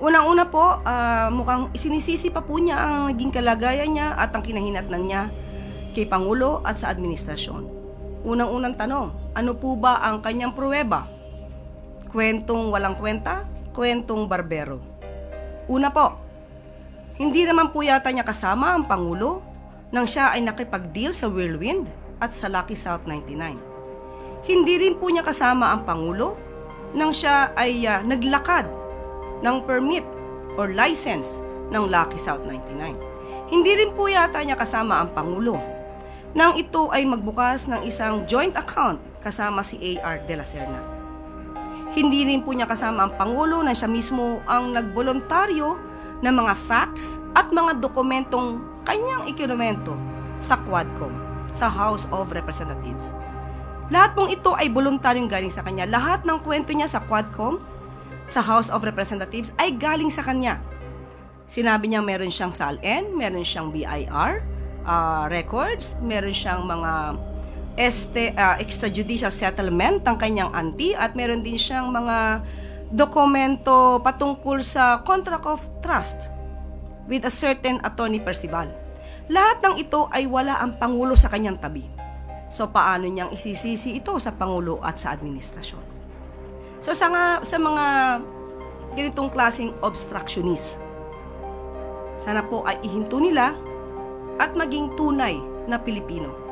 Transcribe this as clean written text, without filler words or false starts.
Unang-una po, mukhang sinisisi pa po niya ang naging kalagayan niya at ang kinahinatnan niya kay Pangulo at sa administrasyon. Unang-unang tanong, ano po ba ang kanyang pruweba? Kwentong walang kwenta, kwentong barbero. Una po, hindi naman po yata niya kasama ang Pangulo nang siya ay nakipag-deal sa Whirlwind at sa Lucky South 99. Hindi rin po niya kasama ang Pangulo nang siya ay naglakad ng permit or license ng Lucky South 99. Hindi rin po yata niya kasama ang Pangulo nang ito ay magbukas ng isang joint account kasama si A.R. de la Serna. Hindi rin po niya kasama ang Pangulo nang siya mismo ang nagboluntaryo ng mga facts at mga dokumentong kanyang ikinumento sa Quadcom, sa House of Representatives. Lahat pong ito ay voluntaryong galing sa kanya. Lahat ng kwento niya sa Quadcom, sa House of Representatives ay galing sa kanya. Sinabi niya meron siyang SALN, meron siyang BIR records, meron siyang mga extrajudicial settlement ng kanyang auntie at meron din siyang mga dokumento patungkol sa contract of trust with a certain attorney Percival. Lahat ng ito ay wala ang Pangulo sa kanyang tabi. So paano niyang isisisi ito sa Pangulo at sa administrasyon? So sa mga ganitong klaseng obstructionist, sana po ay ihinto nila at maging tunay na Pilipino.